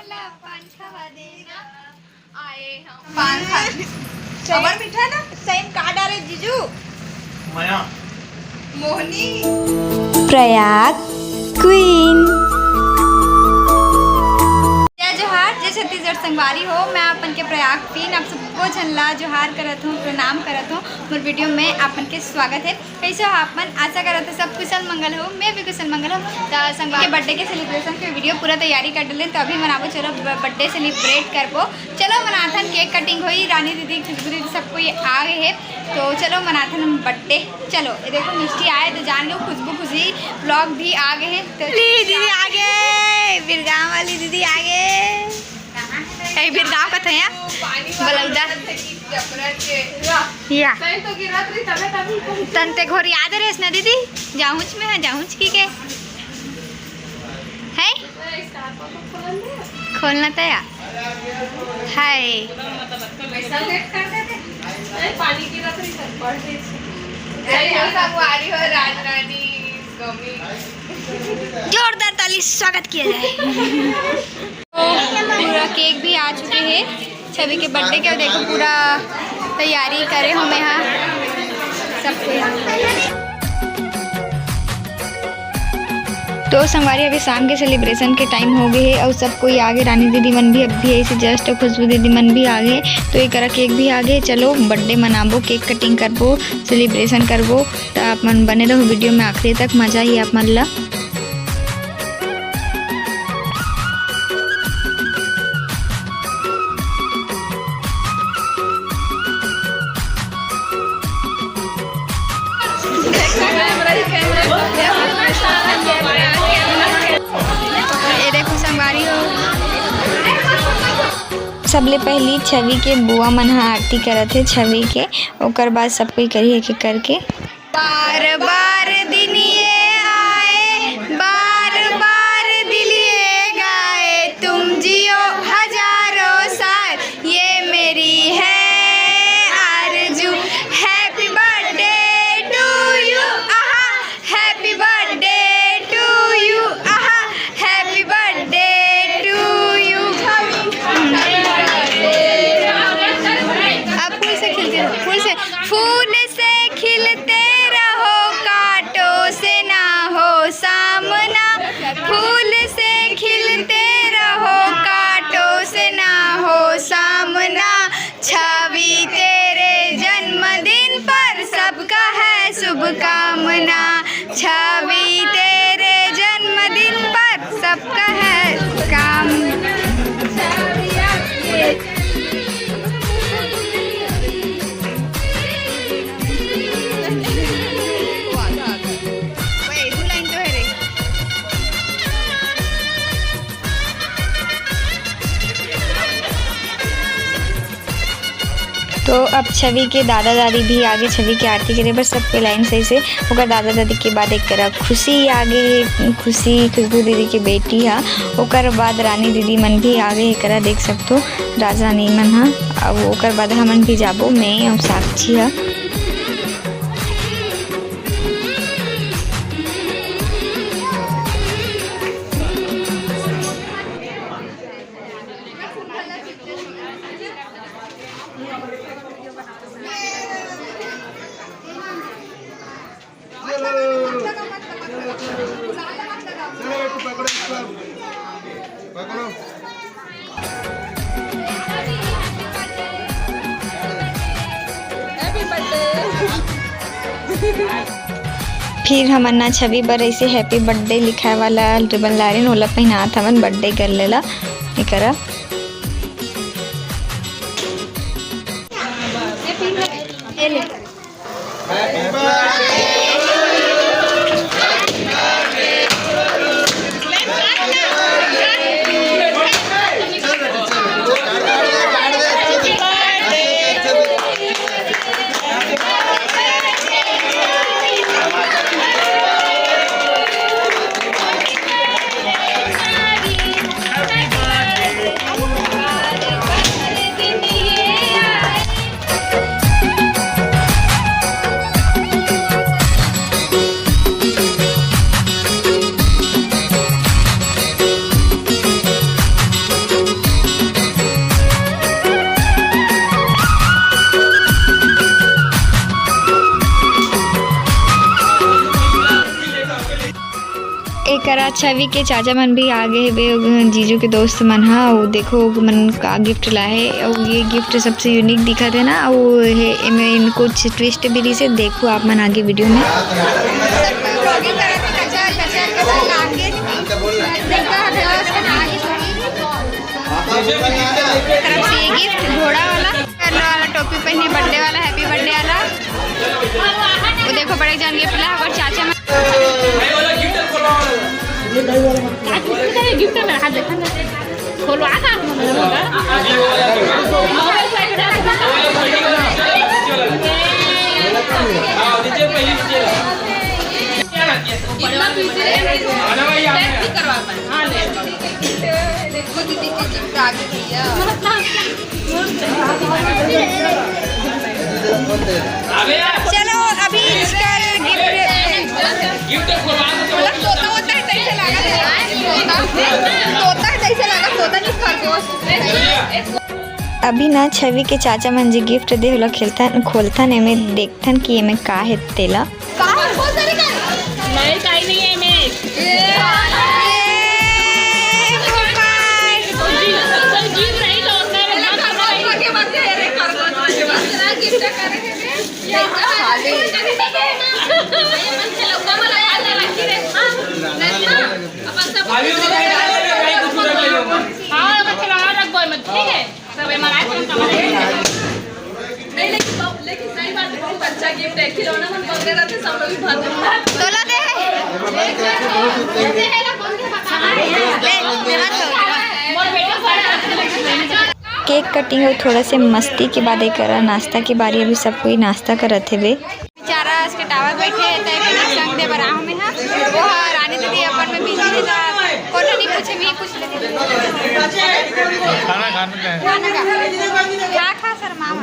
बोला पान खावा देना आए हम पान खाने खबर मीठा ना सेम कार्ड आ रहे जीजू माया मोहनी प्रयाग क्वीन जोहार जय छत्तीसगढ़ संगवारी हो। मैं अपन के प्रयाग क्वीन आप सबको झनला जोहार करत हूँ, प्रणाम करत हूँ। मोर वीडियो में अपन के स्वागत है। कैसे हो आपन? आशा करत है सब कुशल मंगल हो। मैं भी कुशल मंगल हो। तो संगवारी के बर्थडे के सेलिब्रेशन के वीडियो पूरा तैयारी कर डले तो अभी मनाबो। चलो बर्थडे सेलिब्रेट करबो। चलो मनाथन केक कटिंग हुई, रानी दीदी खुशबू दीदी सबको ये आ गए है तो चलो मनाथन बर्थडे। चलो ये देखो मिष्टी आए तो जान लो खुशबू खुशी ब्लॉग भी आ गए हैं। तो दीदी आ गए, बिरगांव वाली दीदी आ गए। बिरगांव का था बलौदा या तंते घोर याद है ना दीदी जाऊँच में है जाऊँच की के है खोलना था या हाय जोरदार ताली स्वागत किया जाए। पूरा केक भी आ चुके हैं छवि के बर्थडे के। देखो पूरा तैयारी करे हम यहाँ सबको। तो संगवारी अभी शाम के सेलिब्रेशन के टाइम हो गए है और सब कोई आगे रानी दीदी मन भी अभी ऐसे जस्ट खुशबू दीदी मन भी आ गए तो एक केक भी आ गए। चलो बर्थडे मनाबो, केक कटिंग करबो, सेलिब्रेशन करबो। तो आप मन बने रहो वीडियो में आखिरी तक, मजा ही आप मन ला। सबले पहली छवि के बुआ मन आरती करत है छवि के, ओकर बाद सब कोई करी एक करके। बार बार दिन ये आए, बार बार दिल ये गाए, तुम जियो हजारों साल, ये मेरी है आरज़ू। हैप्पी बर्थडे टू यू, आहा हैप्पी बर्थडे टू यू, आहा हैप्पी बर्थडे टू यू। फूल से खिलते रहो, कांटों से ना हो सामना। फूल से खिलते रहो, कांटों से ना हो सामना। छवि तेरे जन्मदिन पर सबका है शुभकामना। छवि तेरे जन्मदिन पर सबका है कामना। तो अब छवि के दादा दादी भी आगे छवि की आरती करे बस सबके लाइन सही से ओकर दादा दादी के बाद एक तरह खुशी आगे, खुशी खुशबू दीदी की बेटी है। ओकर बाद रानी दीदी मन भी आगे एक तरह देख सकते हो, राजा रानी मन है। अब ओकर बाद हमन भी जाबो, मैं और साक्षी है। फिर हमन ना छवि पर ऐसे हैप्पी बर्थडे लिखाए वाला रिबन लारिन ओला पहनात हमन बर्थडे कर लेला एकरा। हमारा छवि के चाचा मन भी आगे है जीजू के दोस्त मन हा। वो देखो मन का गिफ्ट लाए और ये गिफ्ट सबसे यूनिक दिखा थे ना। वो है इनको ट्विस्ट भी रही से देखो आप मन आगे वीडियो में। तरफ से ये गिफ्ट घोड़ा वाला टोपी पहनी बर्थडे वाला हैप्पी बर्थडे वाला। वो देखो बड़े जान गिफ्ट ला और चाचा में गिफ्ट में हाथ देखा खोलवा था चलो अभी इसका गिफ्ट मतलब तोता होता है कैसे लगा तोता कैसे लगा तोता नहीं खरगोश। अभी ना छवि के चाचा मन जी गिफ्ट दे होला खेलथन खोलथन एमे देखथन कि एमे का है तेला नहीं काई नहीं है मैं जीव नहीं तो ठीक है सब लेकिन सही बात है बहुत अच्छा गिफ्ट है खिलौना हम पकड़े रहते सब लोग भाग तोला दे केक कटिंग और थोड़ा से मस्ती के बाद एक नाश्ता की बारी। अभी सब कोई नाश्ता करत है वे बेचारा इसके टावर बैठे तय के संग दे बराह में हां वो रानी दीदी अपन में बिजी है ना कोनो नहीं पूछे मैं पूछ लेती खाना क्या खा सर मामा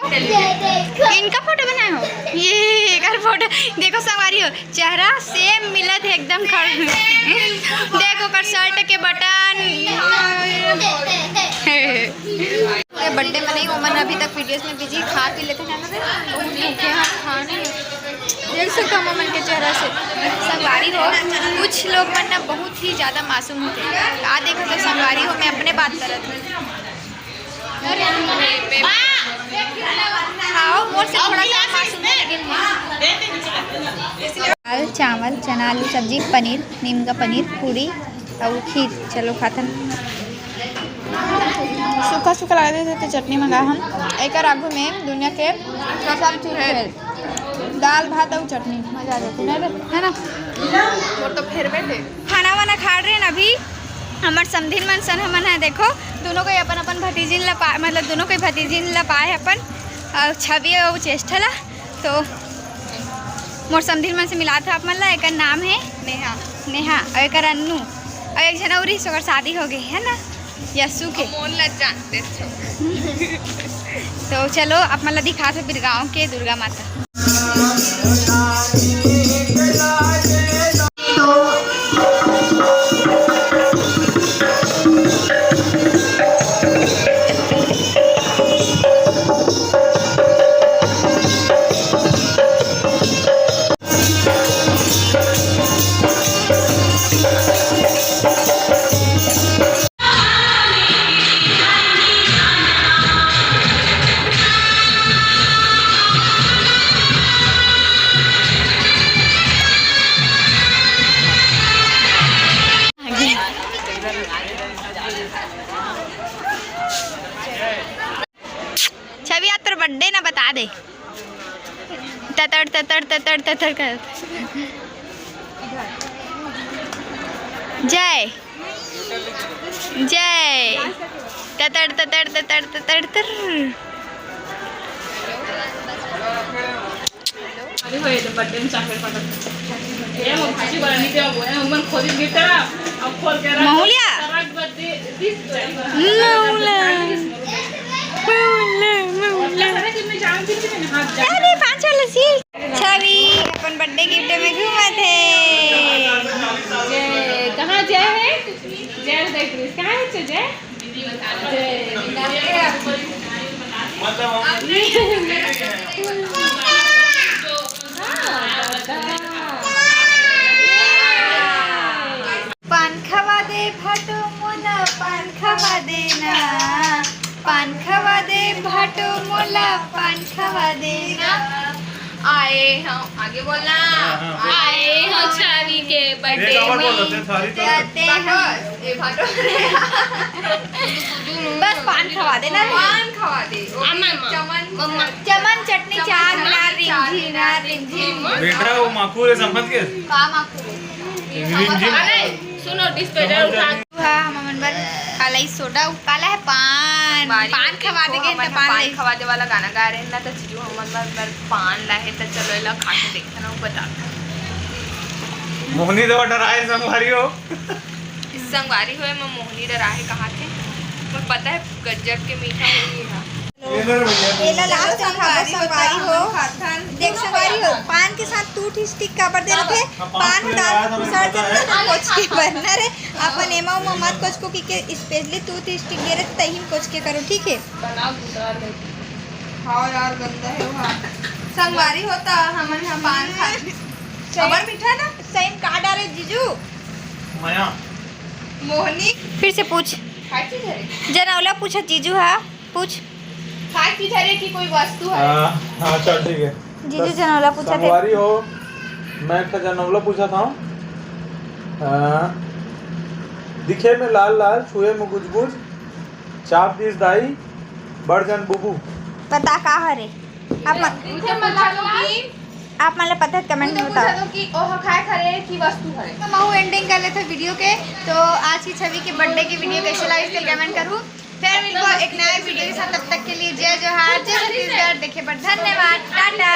इनका फोटो बनाए हो ये एक फोटो देखो सवारी हो चेहरा सेम मिलत है एकदम खड़ा देखो कर शर्ट के बटन बर्थडे में नहीं उमन अभी तक वीडियोस में बिजी खा पी लेते हैं ना बहुत भूखे हैं खाने देख सकते हो उमन के चेहरा से संगवारी हो। कुछ लोग मन ना बहुत ही ज़्यादा मासूम होते हैं आ देखो तो संगवारी हो मैं अपने बात करत हूँ दाल चावल चना आलू सब्जी पनीर नीम का पनीर पूरी और खीर। चलो खातन सूखा सूखा लगा देते तो चटनी मंगा हम एक आगू में दुनिया के सब चीज है दाल भात और चटनी मजा आ जाती है ना। वो तो फिर बैठे खाना वाना खा रहे हैं अभी हमार समधिन मन सन हमन है देखो दोनों को अपन अपन भतीजिन ला पा मतलब दोनों को भतीजिन ला पाए अपन छवि और चेष्टा ला तो मोर समधिन मन से मिला था अपन ला। एक नाम है नेहा नेहा और एक अन्नू और एक जनवरी से शादी हो गई है ना यस्सु के जानते तो चलो अपन ला दिखा थे फिर गाँव के दुर्गा माता। छवि आज तेरा बर्थडे ना बता दे ततड़ ततड़ ततड़ ततड़ कर जय जय ततड़ ततड़ ततड़ ततड़ तर अरे होय तो बर्थडे में चॉकलेट पाठव ये मग भाजी बनानी ते वो मन खोली गिफ्ट अब खोल के रख महुलिया तरक बर्थडे दिस अरे 5 वाला सील छवि अपन बर्थडे गिफ्ट में घूमा थे जय कहाँ जय है जय देख रही कहाँ है जय खवा देना, पान खवा दे भाटो मोला, पान खवा देना। आए हम आगे बोलना, आए हम छवि के बर्थडे में कहते हैं ए भाटो बस पान खवा देना, पान खवा दे। चमन चमन चटनी चार मिला रिंझिना रिंझिन। बेटा वो माकूर है समझ के अरे सुनो डिस्पेजर उठा हम मनबर काला ही सोडा काला है पान पान खवा दे के पान पान खवा दे वाला गाना गा रहे हैं ना, तो जीजू हमन बर पान लाए तो चलो एला खा के देखते ना, बता मोहनी देवा डराए संगवारी हो। संगवारी हुए मैं मोहनी डराहे कहा थे, पर पता है गजब के मीठा है एला लास्ट संगवारी हो देख संगवारी हो पान के साथ टूथ स्टिक का पर दे रखे पान डाल सर जन कोच के बर्नर है अपन एमा उमा मत कोच को के स्पेशली टूथ स्टिक दे रहे तही कोच के करो ठीक है। हाँ यार गंदा है वहाँ संगवारी होता हमन हम पान खा खबर मीठा ना सही का डाले जीजू माया मोहनी फिर से पूछ खाई चीज है जनौला पूछा जीजू हाँ पूछ खाई चीज है कि कोई वस्तु है। हाँ चल ठीक है। जीजू जनौला पूछा थे संगवारी हो मैं एक जनौला पूछा था। दिखे में लाल लाल छुए में गुज गुज चाप दिस दाई बढ़ जन बुबू। पता का हरे मुझे बता दो कि आप मतलब पता है कमेंट में बता बताओ दो कि ओह खाए खरे की वस्तु है। तो मैं एंडिंग कर लेते वीडियो के। तो आज की छवि के बर्थडे की वीडियो कैसे लगी इसके कमेंट करूँ, फिर मिलको एक नए वीडियो के साथ। तब तक के लिए जय जोहार, जय छत्तीसगढ़। देखिए पर धन्यवाद, टाटा।